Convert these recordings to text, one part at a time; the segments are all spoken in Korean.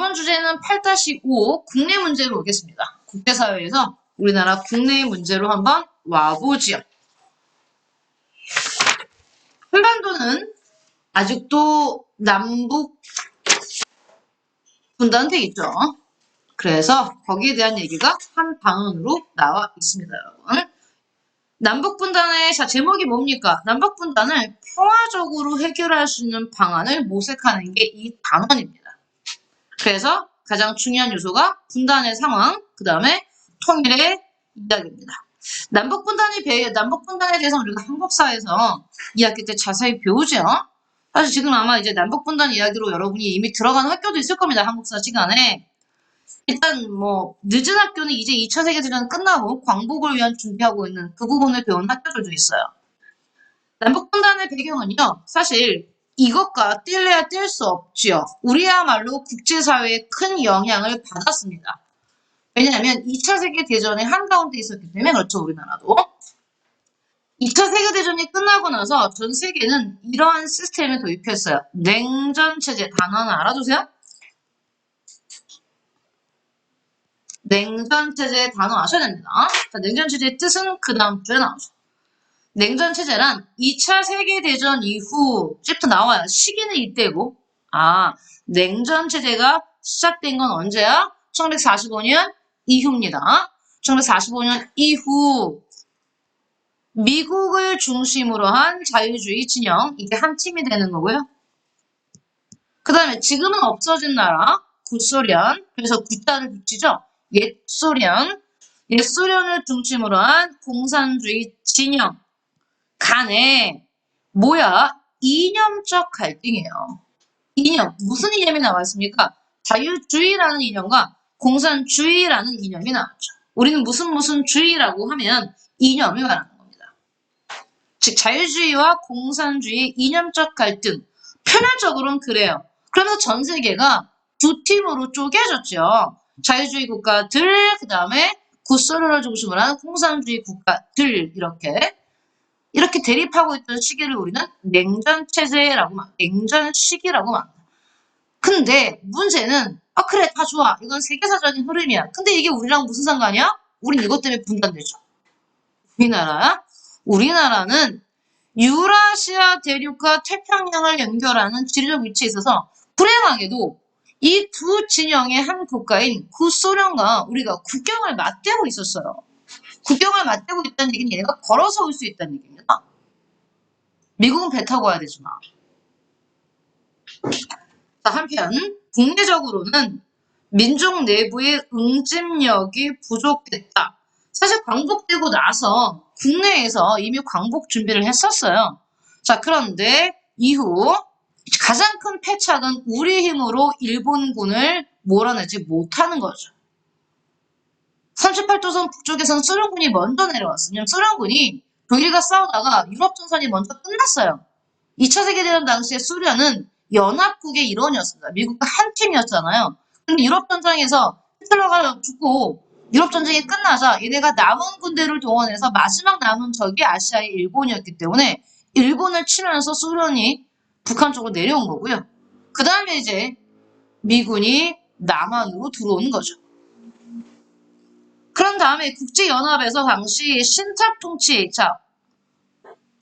이번 주제는 8-5 국내 문제로 오겠습니다. 국제사회에서 우리나라 국내 문제로 한번 와보지요. 한반도는 아직도 남북 분단돼 있죠. 그래서 거기에 대한 얘기가 한 방언으로 나와 있습니다, 여러분. 남북분단의 제목이 뭡니까? 남북분단을 평화적으로 해결할 수 있는 방안을 모색하는 게 이 단원입니다. 그래서 가장 중요한 요소가 분단의 상황, 그 다음에 통일의 이야기입니다. 남북분단에 대해서 우리가 한국사에서 2학기 때 자세히 배우죠. 사실 지금 아마 이제 남북분단 이야기로 여러분이 이미 들어간 학교도 있을 겁니다. 한국사 시간에. 일단 뭐 늦은 학교는 이제 2차 세계대전 끝나고 광복을 위한 준비하고 있는 그 부분을 배운 학교들도 있어요. 남북분단의 배경은요. 사실 이것과 뗄래야 뗄 수 없지요. 우리야말로 국제사회에 큰 영향을 받았습니다. 왜냐하면 2차 세계대전의 한가운데 있었기 때문에 그렇죠. 우리나라도. 2차 세계대전이 끝나고 나서 전 세계는 이러한 시스템을 도입했어요. 냉전체제. 단어 하나 알아두세요. 냉전체제의 단어 아셔야 됩니다. 자, 냉전체제의 뜻은 그 다음 주에 나오죠. 냉전체제란 2차 세계대전 이후부터 나와요. 시기는 이때고. 냉전체제가 시작된 건 언제야? 1945년 이후입니다. 1945년 이후 미국을 중심으로 한 자유주의 진영, 이게 한 팀이 되는 거고요. 그 다음에 지금은 없어진 나라, 구소련, 그래서 구자를 붙이죠. 옛소련을 중심으로 한 공산주의 진영 간에 이념적 갈등이에요. 이념, 무슨 이념이 나왔습니까? 자유주의라는 이념과 공산주의라는 이념이 나왔죠. 우리는 무슨 주의라고 하면 이념을 말하는 겁니다. 즉 자유주의와 공산주의 이념적 갈등, 표면적으로는 그래요. 그러면서 전 세계가 두 팀으로 쪼개졌죠. 자유주의 국가들, 그 다음에 구소련을 중심으로 한 공산주의 국가들, 이렇게 대립하고 있던 시기를 우리는 냉전체제라고 냉전 시기라고 말합니다. 근데 문제는 그래 다 좋아. 이건 세계사적인 흐름이야. 근데 이게 우리랑 무슨 상관이야? 우린 이것 때문에 분단되죠. 우리나라는 유라시아 대륙과 태평양을 연결하는 지리적 위치에 있어서 불행하게도 이 두 진영의 한 국가인 구소련과 우리가 국경을 맞대고 있었어요. 국경을 맞대고 있다는 얘기는 얘네가 걸어서 올 수 있다는 얘기입니다. 미국은 배 타고 와야 되지만. 한편 국내적으로는 민족 내부의 응집력이 부족했다. 사실 광복되고 나서 국내에서 이미 광복 준비를 했었어요. 그런데 이후 가장 큰 패착은 우리 힘으로 일본군을 몰아내지 못하는 거죠. 38도선 북쪽에서는 소련군이 먼저 내려왔어요. 소련군이 독일과 싸우다가 유럽전선이 먼저 끝났어요. 2차 세계대전 당시에 소련은 연합국의 일원이었습니다. 미국과 한 팀이었잖아요. 근데 유럽전쟁에서 히틀러가 죽고 유럽전쟁이 끝나자 얘네가 남은 군대를 동원해서 마지막 남은 적이 아시아의 일본이었기 때문에 일본을 치면서 소련이 북한 쪽으로 내려온 거고요. 그 다음에 이제 미군이 남한으로 들어오는 거죠. 그런 다음에 국제연합에서 당시 신탁 통치,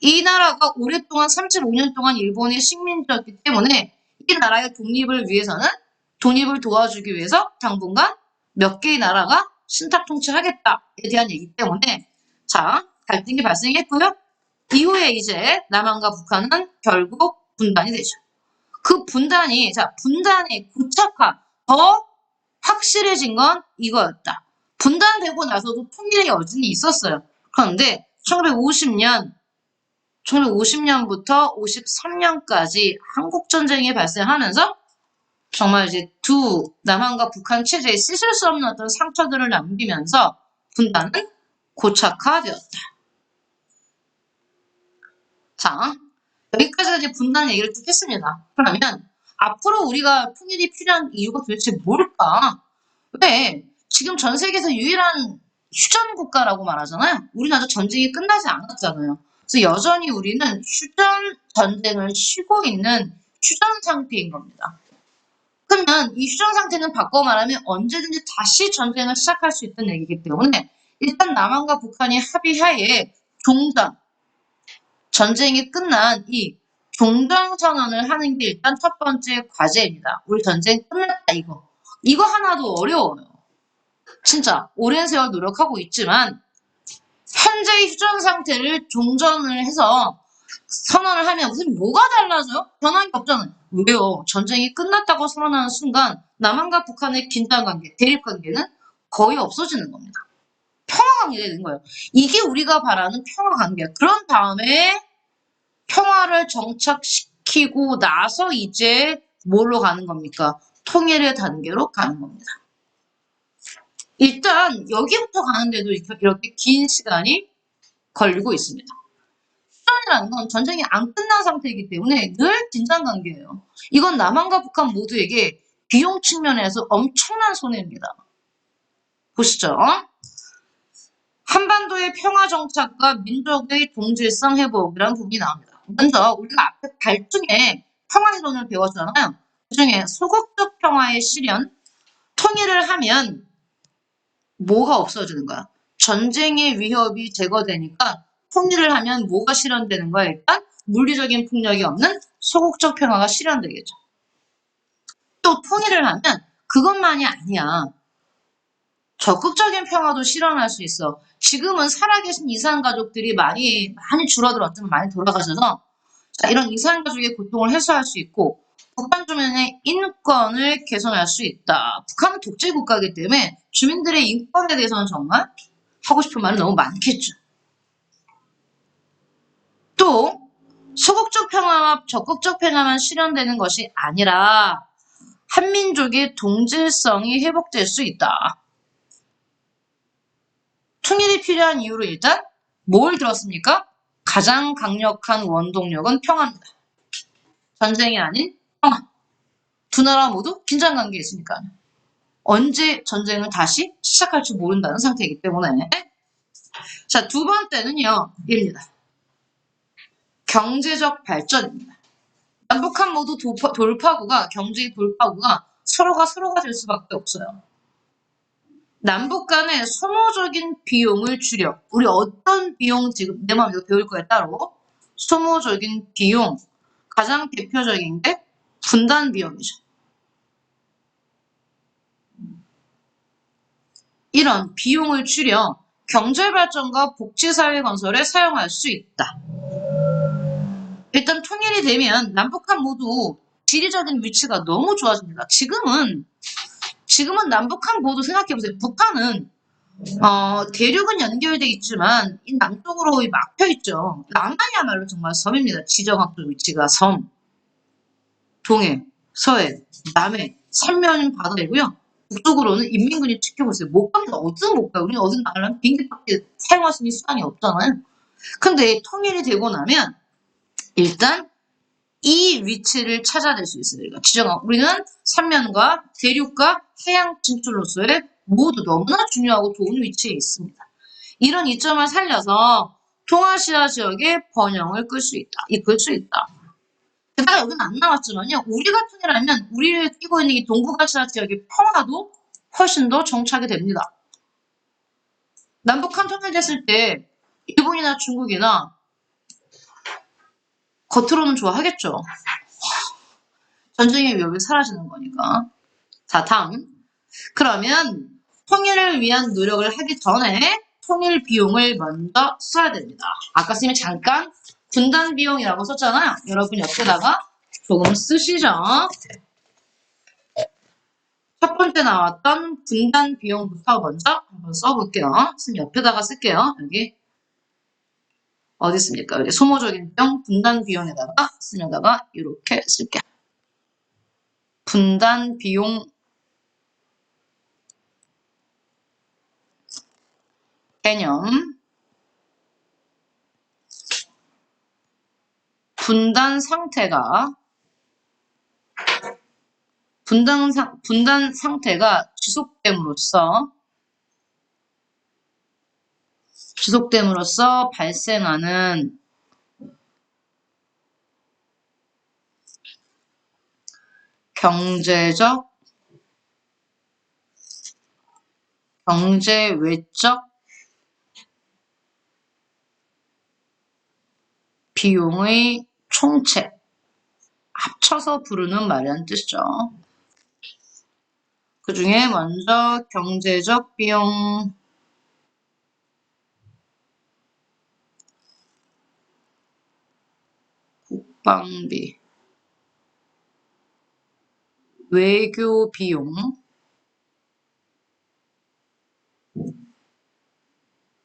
이 나라가 오랫동안 35년 동안 일본의 식민지였기 때문에 이 나라의 독립을 위해서는 독립을 도와주기 위해서 당분간 몇 개의 나라가 신탁 통치하겠다에 대한 얘기 때문에 갈등이 발생했고요. 이후에 이제 남한과 북한은 결국 분단이 되죠. 그 분단이 분단의 구체화 더 확실해진 건 이거였다. 분단되고 나서도 통일의 여진이 있었어요. 그런데 1950년부터 53년까지 한국전쟁이 발생하면서 정말 이제 남한과 북한 체제에 씻을 수 없는 어떤 상처들을 남기면서 분단은 고착화되었다. 여기까지가 이제 분단 얘기를 쭉 했습니다. 그러면 앞으로 우리가 통일이 필요한 이유가 도대체 뭘까? 왜 지금 전 세계에서 유일한 휴전 국가라고 말하잖아요. 우리는 아직 전쟁이 끝나지 않았잖아요. 그래서 여전히 우리는 휴전 전쟁을 쉬고 있는 휴전 상태인 겁니다. 그러면 이 휴전 상태는 바꿔 말하면 언제든지 다시 전쟁을 시작할 수 있다는 얘기이기 때문에 일단 남한과 북한이 합의하에 종전, 전쟁이 끝난 이 종전선언을 하는 게 일단 첫 번째 과제입니다. 우리 전쟁 끝났다 이거. 이거 하나도 어려워요. 진짜 오랜 세월 노력하고 있지만 현재 휴전 상태를 종전을 해서 선언을 하면 무슨 뭐가 달라져요? 변한 게 없잖아요. 왜요? 전쟁이 끝났다고 선언하는 순간 남한과 북한의 긴장 관계, 대립 관계는 거의 없어지는 겁니다. 평화 관계가 되는 거예요. 이게 우리가 바라는 평화 관계야. 그런 다음에 평화를 정착시키고 나서 이제 뭘로 가는 겁니까? 통일의 단계로 가는 겁니다. 일단 여기부터 가는데도 이렇게 긴 시간이 걸리고 있습니다. 휴전이라는 건 전쟁이 안 끝난 상태이기 때문에 늘 긴장 관계예요. 이건 남한과 북한 모두에게 비용 측면에서 엄청난 손해입니다. 보시죠. 한반도의 평화 정착과 민족의 동질성 회복이라는 부분이 나옵니다. 먼저 우리가 앞에 발중에 평화이론을 배웠잖아요. 그중에 소극적 평화의 실현, 통일을 하면 뭐가 없어지는 거야? 전쟁의 위협이 제거되니까 통일을 하면 뭐가 실현되는 거야? 일단 물리적인 폭력이 없는 소극적 평화가 실현되겠죠. 또 통일을 하면 그것만이 아니야. 적극적인 평화도 실현할 수 있어. 지금은 살아계신 이산 가족들이 많이 줄어들었지만 많이 돌아가셔서 자, 이런 이산 가족의 고통을 해소할 수 있고 북한 주민의 인권을 개선할 수 있다. 북한은 독재 국가이기 때문에 주민들의 인권에 대해서는 정말 하고 싶은 말은 너무 많겠죠. 또 소극적 평화와 적극적 평화만 실현되는 것이 아니라 한민족의 동질성이 회복될 수 있다. 통일이 필요한 이유로 일단 뭘 들었습니까? 가장 강력한 원동력은 평화입니다. 전쟁이 아닌 평화. 두 나라 모두 긴장 관계에 있으니까요. 언제 전쟁을 다시 시작할지 모른다는 상태이기 때문에 자, 두 번째는요. 입니다. 경제적 발전입니다. 남북한 모두 돌파구가 경제의 돌파구가 서로가 될 수밖에 없어요. 남북 간의 소모적인 비용을 줄여. 우리 어떤 비용 지금 내 마음대로 배울 거에 따로 소모적인 비용 가장 대표적인 게 분단 비용이죠. 이런 비용을 줄여 경제발전과 복지사회 건설에 사용할 수 있다. 일단 통일이 되면 남북한 모두 지리적인 위치가 너무 좋아집니다. 지금은 남북한 모두 생각해보세요. 북한은 대륙은 연결돼 있지만 이 남쪽으로 막혀 있죠. 남한이야말로 정말 섬입니다. 지정학적 위치가 섬, 동해, 서해, 남해, 삼면 바다이고요. 북쪽으로는 인민군이 지키고 있어요. 못 갑니다. 어디든 못 가요. 우리는 어디든 나가려면 비행기밖에 사용할 수 있는 수단이 없잖아요. 근데 통일이 되고 나면 일단 이 위치를 찾아낼 수 있어요. 우리는 삼면과 대륙과 해양 진출로서의 모두 너무나 중요하고 좋은 위치에 있습니다. 이런 이점을 살려서 동아시아 지역의 번영을 이끌 수 있다. 게다가 여기는 안 나왔지만요. 우리 같은 일하면 우리를 끼고 있는 이 동북아시아 지역의 평화도 훨씬 더 정착이 됩니다. 남북한 통일됐을 때 일본이나 중국이나 겉으로는 좋아하겠죠. 전쟁의 위협이 사라지는 거니까. 자, 다음. 그러면 통일을 위한 노력을 하기 전에 통일 비용을 먼저 써야 됩니다. 아까 선생님이 잠깐 분단 비용이라고 썼잖아요. 여러분 옆에다가 조금 쓰시죠. 첫 번째 나왔던 분단 비용부터 먼저 한번 써볼게요. 선생님 옆에다가 쓸게요. 여기 어디 있습니까? 여기 소모적인 비용, 분단 비용에다가 쓰려다가 이렇게 쓸게요. 분단 비용 개념 분단 상태가 지속됨으로써 발생하는 경제적 경제 외적 비용의 총책. 합쳐서 부르는 말이라는 뜻이죠. 그 중에 먼저 경제적 비용, 국방비, 외교 비용,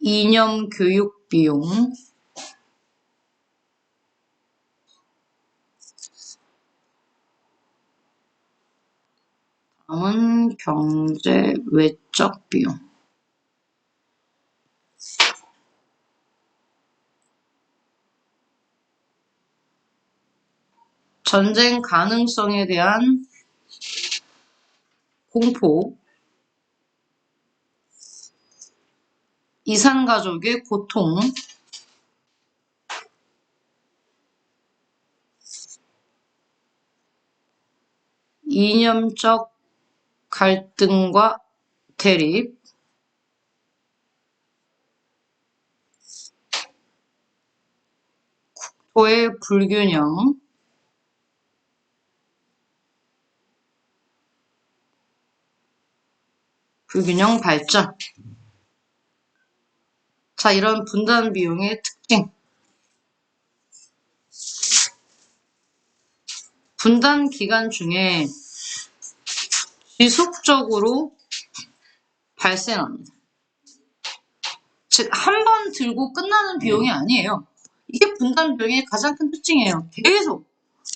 이념 교육 비용, 다음은 경제 외적 비용. 전쟁 가능성에 대한 공포, 이산가족의 고통, 이념적 갈등과 대립, 국토의 불균형, 불균형 발전. 자, 이런 분단 비용의 특징. 분단 기간 중에 지속적으로 발생합니다. 즉, 한 번 들고 끝나는 비용이 아니에요. 이게 분단 비용의 가장 큰 특징이에요. 계속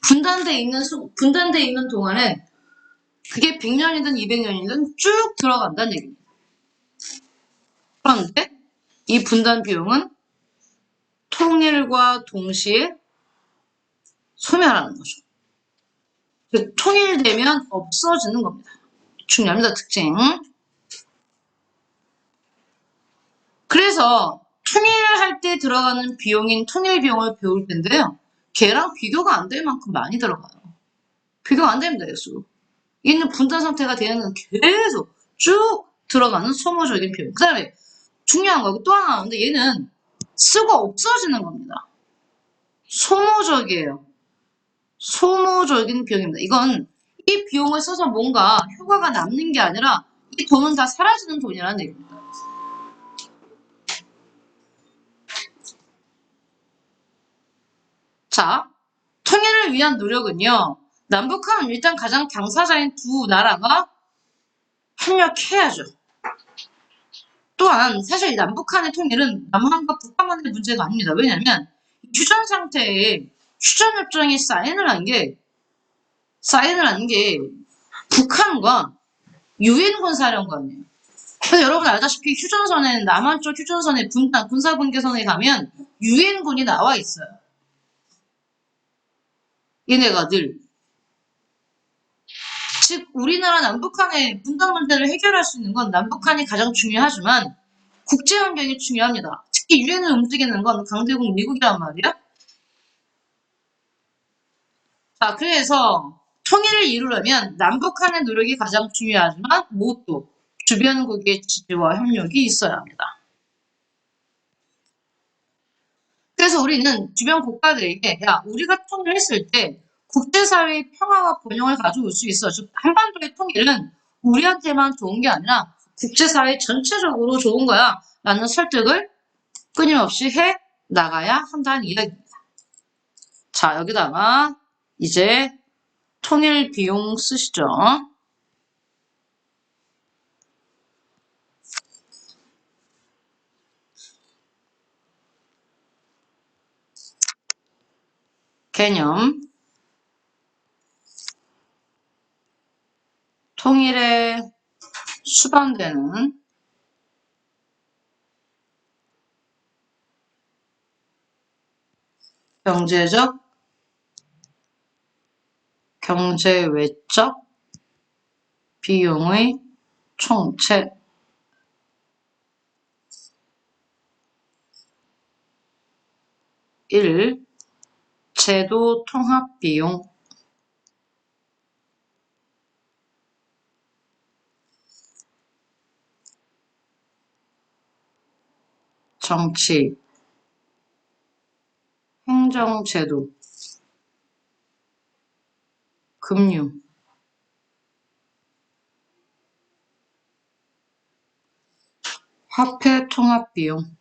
분단돼 있는 동안에 그게 100년이든 200년이든 쭉 들어간다는 얘기입니다. 그런데 이 분단 비용은 통일과 동시에 소멸하는 거죠. 즉, 통일되면 없어지는 겁니다. 중요합니다, 특징. 그래서 통일할 때 들어가는 비용인 통일 비용을 배울 텐데요. 걔랑 비교가 안 될 만큼 많이 들어가요. 비교가 안 됩니다, 예수. 얘는 분단 상태가 되는 계속 쭉 들어가는 소모적인 비용. 그 다음에 중요한 거 또 하나 나오는데 얘는 쓰고 없어지는 겁니다. 소모적이에요. 소모적인 비용입니다. 이건 이 비용을 써서 뭔가 효과가 남는 게 아니라 이 돈은 다 사라지는 돈이라는 얘기입니다. 자, 통일을 위한 노력은요. 남북한은 일단 가장 당사자인 두 나라가 협력해야죠. 또한 사실 남북한의 통일은 남한과 북한만의 문제가 아닙니다. 왜냐하면 휴전 상태에 휴전협정이 사인을 한 게 북한과 유엔군 사령관이에요. 그래서 여러분 알다시피 휴전선에는 남한 쪽 휴전선에 군사분계선에 가면 유엔군이 나와 있어요. 얘네가 늘. 즉 우리나라 남북한의 분단 문제를 해결할 수 있는 건 남북한이 가장 중요하지만 국제 환경이 중요합니다. 특히 유엔을 움직이는 건 강대국 미국이란 말이야. 자, 그래서 통일을 이루려면 남북한의 노력이 가장 중요하지만 모두 주변국의 지지와 협력이 있어야 합니다. 그래서 우리는 주변 국가들에게 야, 우리가 통일했을 때 국제사회의 평화와 번영을 가져올 수 있어. 즉 한반도의 통일은 우리한테만 좋은 게 아니라 국제사회 전체적으로 좋은 거야. 라는 설득을 끊임없이 해 나가야 한다는 이야기입니다. 자, 여기다가 이제 통일 비용 쓰시죠. 개념. 통일에 수반되는 경제적, 경제 외적 비용의 총책. 1. 제도 통합 비용. 정치, 행정제도, 금융, 화폐 통합 비용,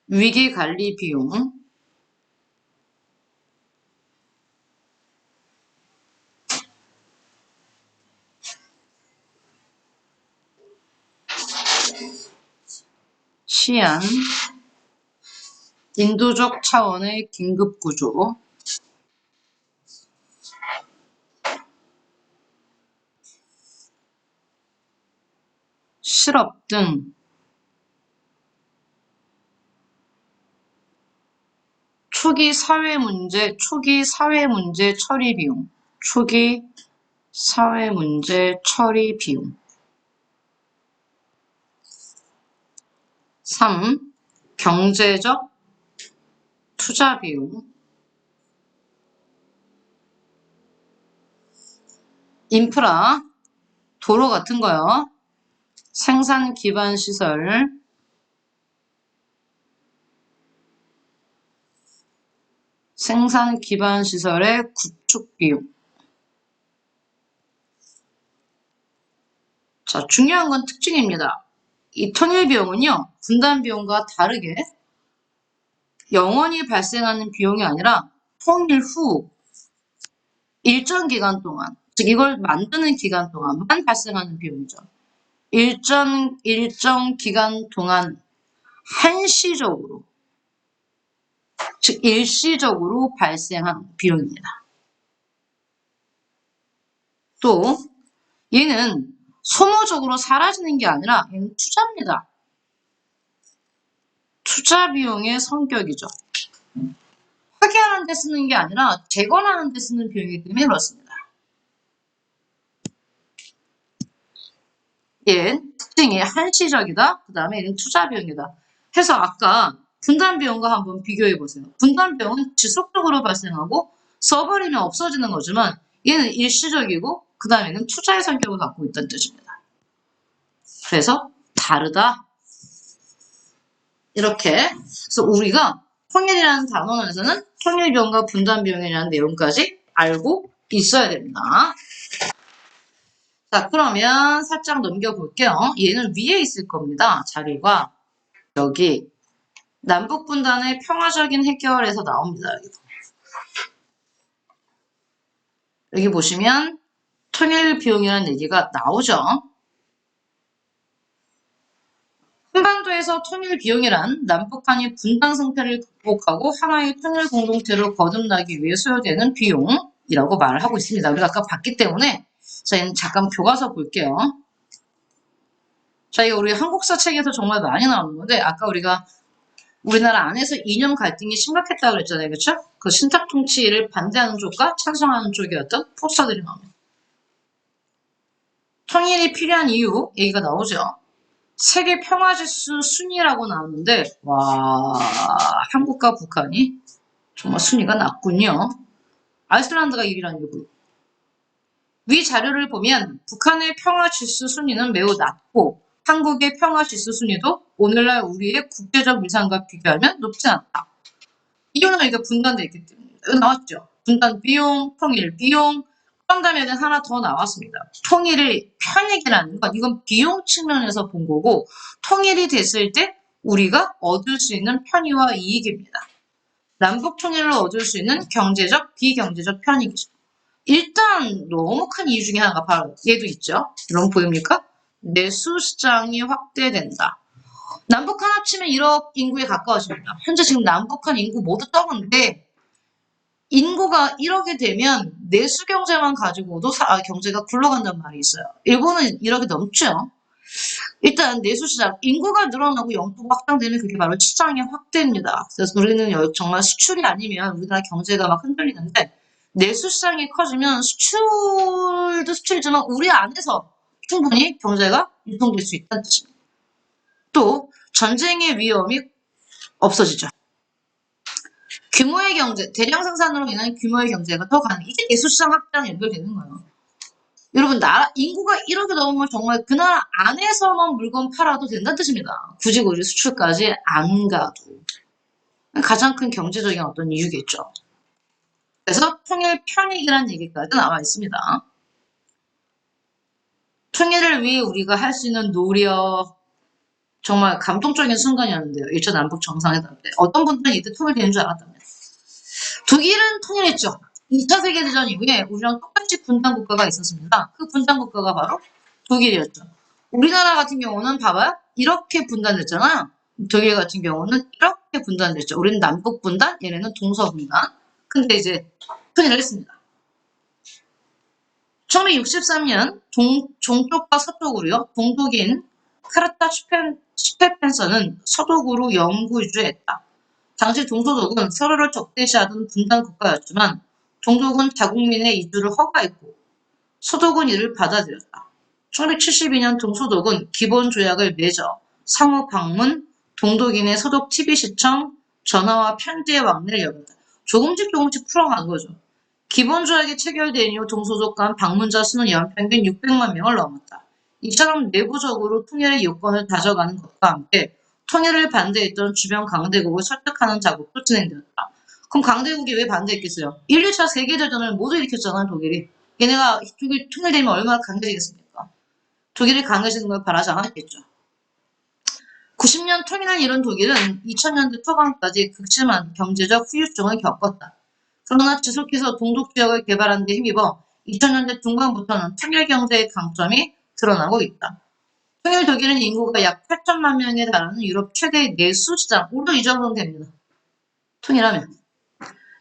위기 관리 비용, 시안, 인도적 차원의 긴급구조, 실업 등 초기 사회문제 처리 비용, 초기 사회문제 처리 비용. 3. 경제적 투자 비용, 인프라, 도로 같은 거요. 생산 기반 시설, 생산 기반 시설의 구축 비용. 자, 중요한 건 특징입니다. 이 통일 비용은요, 분단 비용과 다르게 영원히 발생하는 비용이 아니라 통일 후 일정 기간 동안, 즉 이걸 만드는 기간 동안만 발생하는 비용이죠. 일정 기간 동안 한시적으로, 즉 일시적으로 발생한 비용입니다. 또 얘는 소모적으로 사라지는 게 아니라 얘는 투자입니다. 투자 비용의 성격이죠. 회계하는 데 쓰는 게 아니라 재건하는 데 쓰는 비용이기 때문에 그렇습니다. 얘는 특징이 한시적이다. 그 다음에 얘는 투자 비용이다. 해서 아까 분단 비용과 한번 비교해 보세요. 분단 비용은 지속적으로 발생하고 써버리면 없어지는 거지만 얘는 일시적이고 그 다음에는 투자의 성격을 갖고 있다는 뜻입니다. 그래서 다르다. 이렇게. 그래서 우리가 통일이라는 단원에서는 통일 비용과 분단 비용이라는 내용까지 알고 있어야 됩니다. 자, 그러면 살짝 넘겨볼게요. 얘는 위에 있을 겁니다. 자료가 여기 남북 분단의 평화적인 해결에서 나옵니다. 여기 보시면 통일 비용이라는 얘기가 나오죠. 한반도에서 통일 비용이란 남북한이 분단 상태를 극복하고 하나의 통일 공동체로 거듭나기 위해 소요되는 비용이라고 말을 하고 있습니다. 우리가 아까 봤기 때문에 저희는 잠깐 교과서 볼게요. 자, 이거 우리 한국사 책에서 정말 많이 나오는 건데 아까 우리가 우리나라 안에서 이념 갈등이 심각했다고 그랬잖아요. 그렇죠? 그 신탁 통치를 반대하는 쪽과 찬성하는 쪽이었던 포스터들이 나옵니다. 통일이 필요한 이유 얘기가 나오죠. 세계 평화지수 순위라고 나오는데 와, 한국과 북한이 정말 순위가 낮군요. 아이슬란드가 1위라는 얘기고요. 위 자료를 보면 북한의 평화지수 순위는 매우 낮고 한국의 평화지수 순위도 오늘날 우리의 국제적 위상과 비교하면 높지 않다. 이유는 이게 분단되어 있기 때문에 여기 나왔죠. 분단 비용, 통일 비용. 그런 다음에 하나 더 나왔습니다. 통일의 편익이라는 건 이건 비용 측면에서 본 거고 통일이 됐을 때 우리가 얻을 수 있는 편의와 이익입니다. 남북 통일을 얻을 수 있는 경제적, 비경제적 편익이죠. 일단 너무 큰 이유 중에 하나가 바로 얘도 있죠. 여러분 보입니까? 내수 시장이 확대된다. 남북한 합치면 1억 인구에 가까워집니다. 현재 지금 남북한 인구 모두 떠는데 인구가 1억이 되면 내수 경제만 가지고도 경제가 굴러간다는 말이 있어요. 일본은 1억이 넘죠. 일단 내수 시장, 인구가 늘어나고 영토가 확장되면 그게 바로 시장의 확대입니다. 그래서 우리는 정말 수출이 아니면 우리나라 경제가 막 흔들리는데 내수 시장이 커지면 수출도 수출이지만 우리 안에서 충분히 경제가 유통될 수 있다는 뜻입니다. 또 전쟁의 위험이 없어지죠. 규모의 경제, 대량 생산으로 인한 규모의 경제가 더 가능. 이게 내수 시장 확장 연결되는 거예요. 여러분, 인구가 1억이 넘으면 정말 그 나라 안에서만 물건 팔아도 된다는 뜻입니다. 굳이 수출까지 안 가도. 가장 큰 경제적인 어떤 이유겠죠. 그래서 통일 편익이라는 얘기까지 나와 있습니다. 통일을 위해 우리가 할 수 있는 노력, 정말 감동적인 순간이었는데요. 1차 남북 정상회담 때. 어떤 분들은 이때 통일되는 줄 알았답니다. 독일은 통일했죠. 2차 세계대전 이후에 우리랑 똑같이 분단 국가가 있었습니다. 그 분단 국가가 바로 독일이었죠. 우리나라 같은 경우는 봐봐요. 이렇게 분단됐잖아요. 독일 같은 경우는 이렇게 분단됐죠. 우리는 남북 분단, 얘네는 동서 분단. 근데 이제 통일을 했습니다. 1963년 동쪽과 서쪽으로요. 동독인 카르타 슈페펜서는 서독으로 영구 유주했다. 당시 동서독은 서로를 적대시하던 분단 국가였지만 동독은 자국민의 이주를 허가했고 서독은 이를 받아들였다. 1972년 동서독은 기본조약을 맺어 상호 방문, 동독인의 서독 TV시청, 전화와 편지의 왕래를 열었다. 조금씩 풀어간 거죠. 기본조약이 체결된 이후 동서독 간 방문자 수는 연평균 600만 명을 넘었다. 이처럼 내부적으로 통일의 요건을 다져가는 것과 함께 통일을 반대했던 주변 강대국을 설득하는 작업도 진행되었다. 그럼 강대국이 왜 반대했겠어요? 1, 2차 세계대전을 모두 일으켰잖아요, 독일이. 얘네가 독일 통일되면 얼마나 강해지겠습니까? 독일이 강해지는 걸 바라지 않았겠죠. 90년 통일을 이룬 독일은 2000년대 초반까지 극심한 경제적 후유증을 겪었다. 그러나 지속해서 동독 지역을 개발하는 데 힘입어 2000년대 중반부터는 통일 경제의 강점이 드러나고 있다. 통일 독일은 인구가 약 8천만 명에 달하는 유럽 최대의 내수 시장, 우리도 이 정도는 됩니다. 통일하면.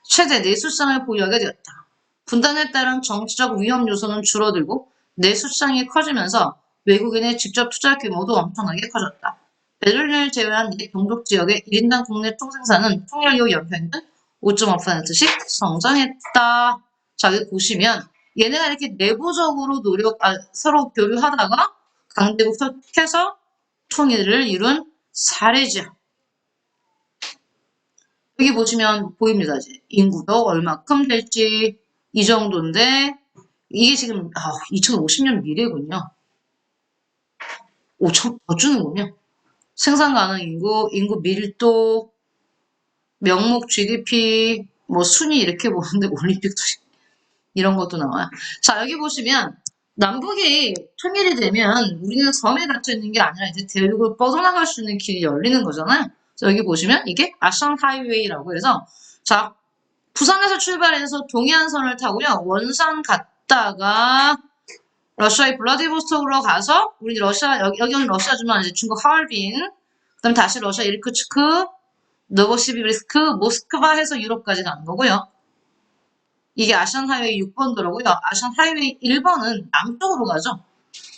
최대 내수 시장을 보유하게 되었다. 분단에 따른 정치적 위험 요소는 줄어들고 내수 시장이 커지면서 외국인의 직접 투자 규모도 엄청나게 커졌다. 베를린을 제외한 이 동독 지역의 1인당 국내 총생산은 통일 이후 연평균 5.5%씩 성장했다. 자, 여기 보시면 얘네가 이렇게 내부적으로 서로 교류하다가 강대국 설득해서 통일을 이룬 사례죠. 여기 보시면 보입니다. 이제 인구도 얼마큼 될지 이 정도인데 이게 지금 2050년 미래군요. 5천 더 주는군요. 생산 가능 인구 밀도, 명목 GDP, 뭐 순위 이렇게 보는데 올림픽도 이런 것도 나와요. 자, 여기 보시면 남북이 통일이 되면 우리는 섬에 갇혀 있는 게 아니라 이제 대륙을 뻗어나갈 수 있는 길이 열리는 거잖아요. 그래서 여기 보시면 이게 아시안 하이웨이라고 해서 자, 부산에서 출발해서 동해안선을 타고요. 원산 갔다가 러시아의 블라디보스톡으로 가서 우리 여기는 러시아지만 이제 중국 하얼빈, 그다음 다시 러시아 이르크츠크, 노보시비리스크, 모스크바 해서 유럽까지 가는 거고요. 이게 아시안 하이웨이 6번 도로고요. 아시안 하이웨이 1번은 남쪽으로 가죠.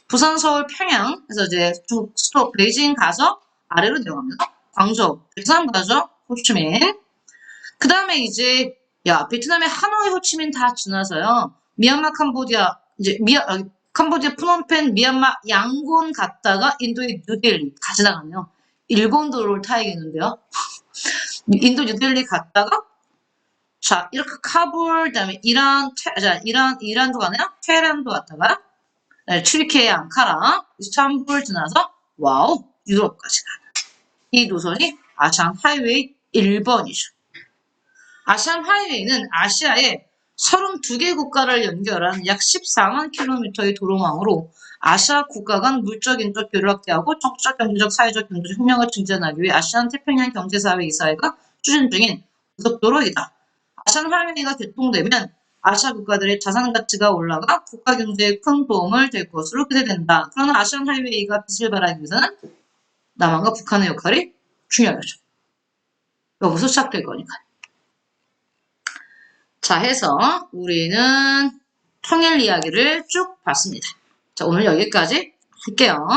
부산, 서울, 평양, 그래서 이제 중국 수도 베이징 가서 아래로 내려갑니다. 광저우, 베트남 가죠. 호치민. 그 다음에 이제 베트남의 하노이, 호치민 다 지나서요. 미얀마, 캄보디아, 이제 캄보디아, 프놈펜, 미얀마, 양곤 갔다가 인도의 뉴델리 다 지나가네요. 일본 도로를 타야겠는데요. 인도 뉴델리 갔다가 자, 이렇게 카불, 그다음에 이란도 가네요. 테헤란도 갔다가 튀르키예, 앙카라, 이스탄불 지나서 와우, 유럽까지 가는 이 노선이 아시안 하이웨이 1번이죠. 아시안 하이웨이는 아시아의 32개 국가를 연결한 약 14만 킬로미터의 도로망으로 아시아 국가 간 물적, 인적 교류를 확대하고 정치적, 경제적, 사회적, 경제적 혁명을 증진하기 위해 아시안 태평양 경제사회 이사회가 추진 중인 고속도로이다. 아시안 하이웨이가 개통되면 아시아 국가들의 자산 가치가 올라가 국가 경제에 큰 도움을 될 것으로 기대된다. 그러나 아시안 하이웨이가 빛을 발하기 위해서는 남한과 북한의 역할이 중요하죠. 여기서 시작될 거니까. 자, 해서 우리는 통일 이야기를 쭉 봤습니다. 자, 오늘 여기까지 할게요.